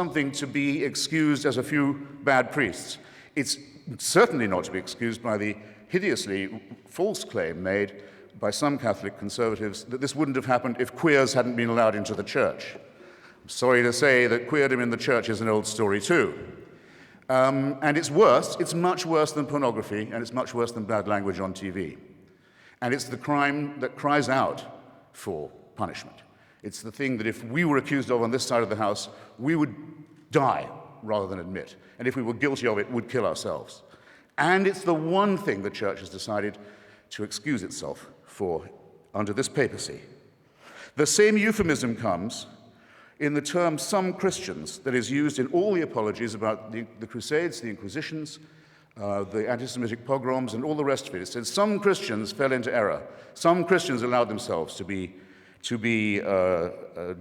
something to be excused as a few bad priests. It's certainly not to be excused by the hideously false claim made by some Catholic conservatives that this wouldn't have happened if queers hadn't been allowed into the church. I'm sorry to say that queerdom in the church is an old story too. And it's worse, it's much worse than pornography, and it's much worse than bad language on TV. And it's the crime that cries out for punishment. It's the thing that if we were accused of on this side of the house, we would die rather than admit. And if we were guilty of it, would kill ourselves. And it's the one thing the church has decided to excuse itself for under this papacy. The same euphemism comes in the term "some Christians" that is used in all the apologies about the Crusades, the Inquisitions, the anti-Semitic pogroms, and all the rest of it. It says some Christians fell into error. Some Christians allowed themselves to be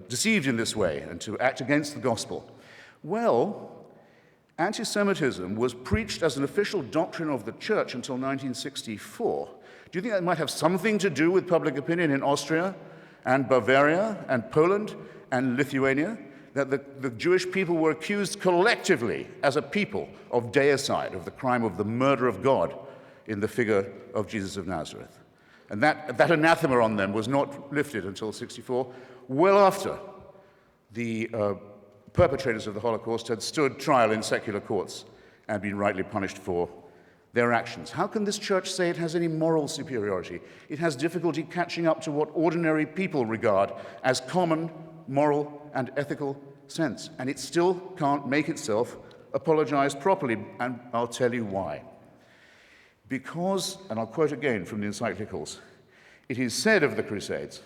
deceived in this way and to act against the gospel. Well, anti-Semitism was preached as an official doctrine of the church until 1964. Do you think that might have something to do with public opinion in Austria and Bavaria and Poland and Lithuania, that the Jewish people were accused collectively as a people of deicide, of the crime of the murder of God in the figure of Jesus of Nazareth? And that anathema on them was not lifted until 1964, well after the perpetrators of the Holocaust had stood trial in secular courts and been rightly punished for their actions. How can this church say it has any moral superiority? It has difficulty catching up to what ordinary people regard as common moral and ethical sense, and it still can't make itself apologize properly, and I'll tell you why. Because, and I'll quote again from the encyclicals, it is said of the Crusades,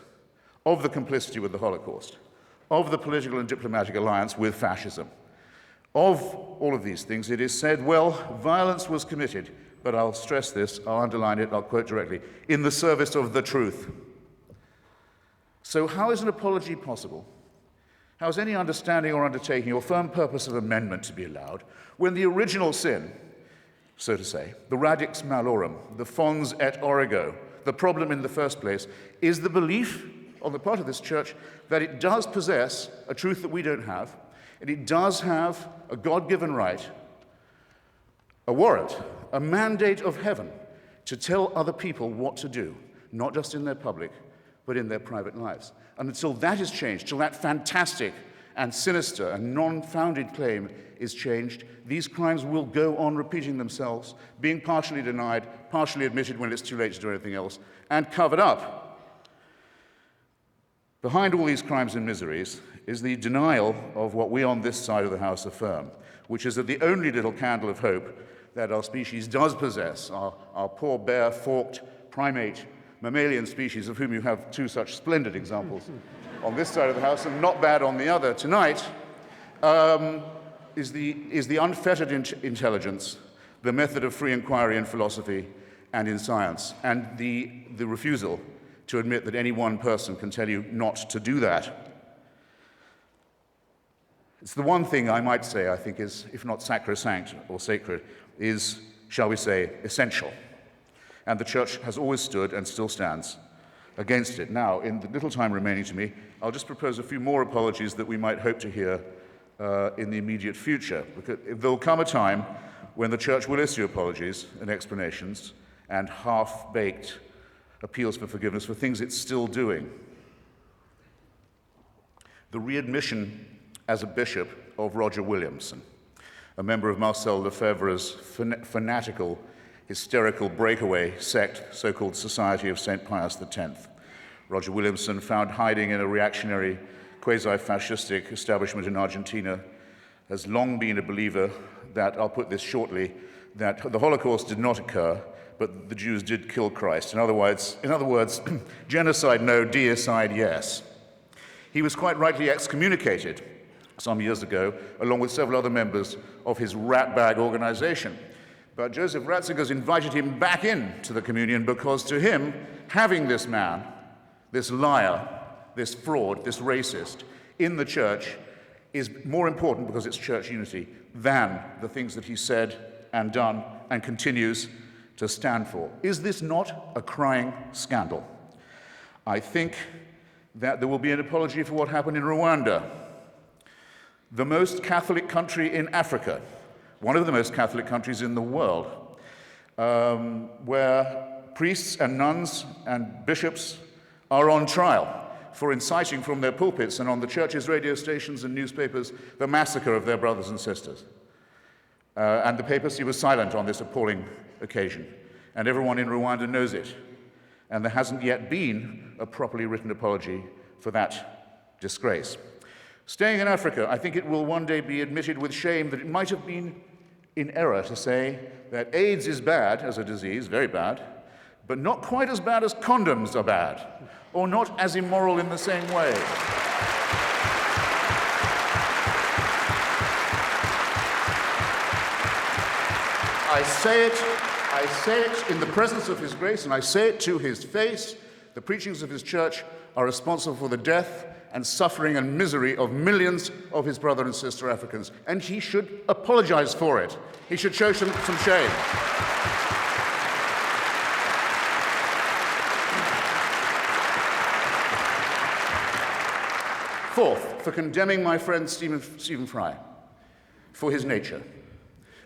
of the complicity with the Holocaust, of the political and diplomatic alliance with fascism, of all of these things, it is said, well, violence was committed, but I'll stress this, I'll underline it, I'll quote directly, in the service of the truth. So how is an apology possible? How is any understanding or undertaking or firm purpose of amendment to be allowed when the original sin, so to say, the radix malorum, the fons et origo, the problem in the first place, is the belief on the part of this church that it does possess a truth that we don't have, and it does have a God-given right, a warrant, a mandate of heaven to tell other people what to do, not just in their public, but in their private lives. And until that is changed, till that fantastic and sinister and non-founded claim is changed, these crimes will go on repeating themselves, being partially denied, partially admitted when it's too late to do anything else, and covered up. Behind all these crimes and miseries is the denial of what we on this side of the house affirm, which is that the only little candle of hope that our species does possess, our poor, bare, forked, primate, mammalian species, of whom you have two such splendid examples on this side of the house and not bad on the other tonight, is the unfettered intelligence, the method of free inquiry in philosophy and in science, and the refusal to admit that any one person can tell you not to do that. It's the one thing I might say, I think, is, if not sacrosanct or sacred, is, shall we say, essential. And the church has always stood and still stands against it. Now, in the little time remaining to me, I'll just propose a few more apologies that we might hope to hear in the immediate future. Because there'll come a time when the church will issue apologies and explanations and half-baked appeals for forgiveness for things it's still doing. The readmission as a bishop of Roger Williamson, a member of Marcel Lefebvre's fanatical, hysterical breakaway sect, so-called Society of St. Pius X. Roger Williamson, found hiding in a reactionary, quasi-fascistic establishment in Argentina, has long been a believer that, I'll put this shortly, that the Holocaust did not occur, but the Jews did kill Christ. In other words, genocide no, deicide yes. He was quite rightly excommunicated some years ago, along with several other members of his ratbag organization. But Joseph Ratzinger's invited him back into the communion because to him, having this man, this liar, this fraud, this racist, in the church is more important, because it's church unity, than the things that he said and done and continues to stand for. Is this not a crying scandal? I think that there will be an apology for what happened in Rwanda. the most Catholic country in Africa, one of the most Catholic countries in the world, where priests and nuns and bishops are on trial for inciting from their pulpits and on the church's radio stations and newspapers the massacre of their brothers and sisters. And the papacy was silent on this appalling occasion, and everyone in Rwanda knows it. And there hasn't yet been a properly written apology for that disgrace. Staying in Africa, I think it will one day be admitted with shame that it might have been in error to say that AIDS is bad as a disease, very bad, but not quite as bad as condoms are bad, or not as immoral in the same way. I say it in the presence of His grace, and I say it to His face. The preachings of His church are responsible for the death and suffering and misery of millions of His brother and sister Africans, and He should apologize for it. He should show some shame. Fourth, for condemning my friend Stephen Fry for his nature,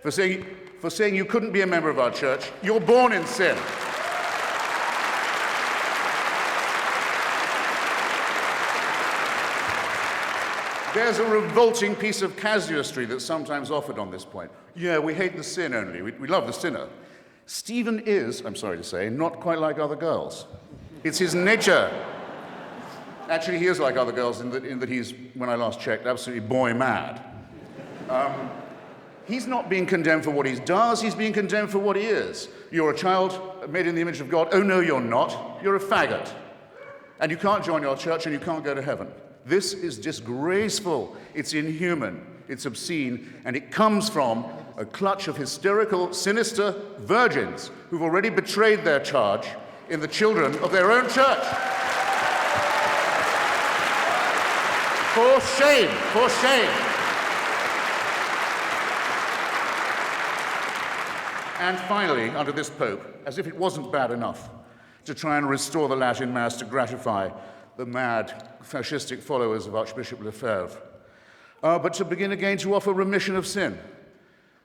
for saying you couldn't be a member of our church, you're born in sin. There's a revolting piece of casuistry that's sometimes offered on this point. Yeah, we hate the sin only, we love the sinner. Stephen is, I'm sorry to say, not quite like other girls. It's his nature. Actually, he is like other girls in that he's, when I last checked, absolutely boy mad. He's not being condemned for what he does, he's being condemned for what he is. You're a child made in the image of God. Oh, no, you're not. You're a faggot. And you can't join your church and you can't go to heaven. This is disgraceful. It's inhuman. It's obscene. And it comes from a clutch of hysterical, sinister virgins who've already betrayed their charge in the children of their own church. For shame, for shame. And finally, under this Pope, as if it wasn't bad enough to try and restore the Latin Mass to gratify the mad fascistic followers of Archbishop Lefebvre, but to begin again to offer remission of sin,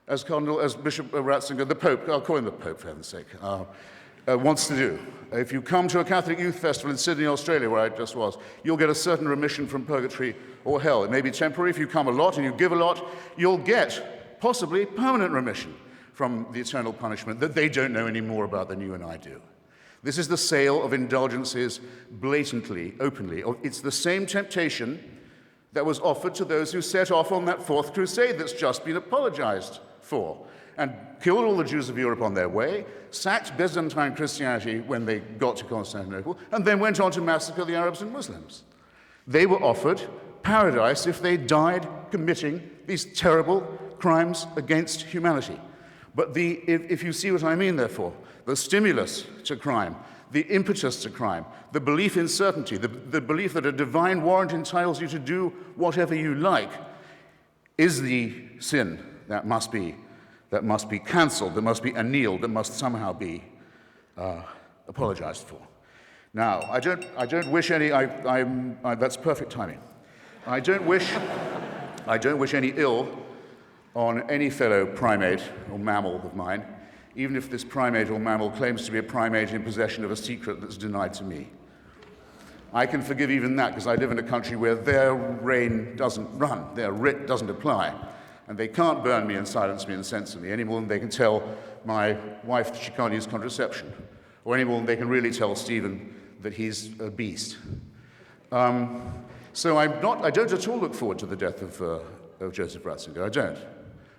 as Bishop Ratzinger, the Pope, I'll call him the Pope for heaven's sake, wants to do. If you come to a Catholic youth festival in Sydney, Australia, where I just was, you'll get a certain remission from purgatory or hell. It may be temporary. If you come a lot and you give a lot, you'll get possibly permanent remission from the eternal punishment that they don't know any more about than you and I do. This is the sale of indulgences blatantly, openly. It's the same temptation that was offered to those who set off on that fourth crusade that's just been apologized for, and killed all the Jews of Europe on their way, sacked Byzantine Christianity when they got to Constantinople, and then went on to massacre the Arabs and Muslims. They were offered paradise if they died committing these terrible crimes against humanity. But if you see what I mean, therefore, the stimulus to crime, the impetus to crime, the belief in certainty, the belief that a divine warrant entitles you to do whatever you like, is the sin that must be cancelled, that must be annealed, that must somehow be apologized for. Now, I don't wish any. That's perfect timing. I don't wish any ill on any fellow primate or mammal of mine, even if this primate or mammal claims to be a primate in possession of a secret that's denied to me. I can forgive even that because I live in a country where their reign doesn't run, their writ doesn't apply, and they can't burn me and silence me and censor me any more than they can tell my wife that she can't use contraception, or any more than they can really tell Stephen that he's a beast. So I don't at all look forward to the death of Joseph Ratzinger. I don't.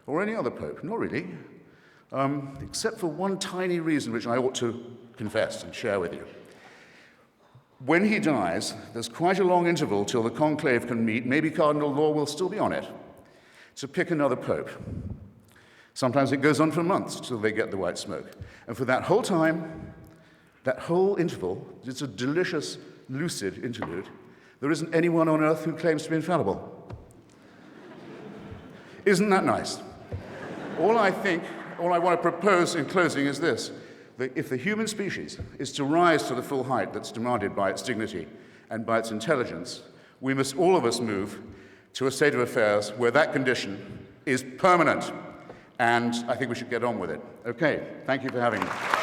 Or any other pope, not really, except for one tiny reason which I ought to confess and share with you. When he dies, there's quite a long interval till the conclave can meet. Maybe Cardinal Law will still be on it, to pick another pope. Sometimes it goes on for months till they get the white smoke. And for that whole time, that whole interval, it's a delicious, lucid interlude, there isn't anyone on earth who claims to be infallible. Isn't that nice? All I want to propose in closing is this, that if the human species is to rise to the full height that's demanded by its dignity and by its intelligence, we must all of us move to a state of affairs where that condition is permanent. And I think we should get on with it. Okay, thank you for having me.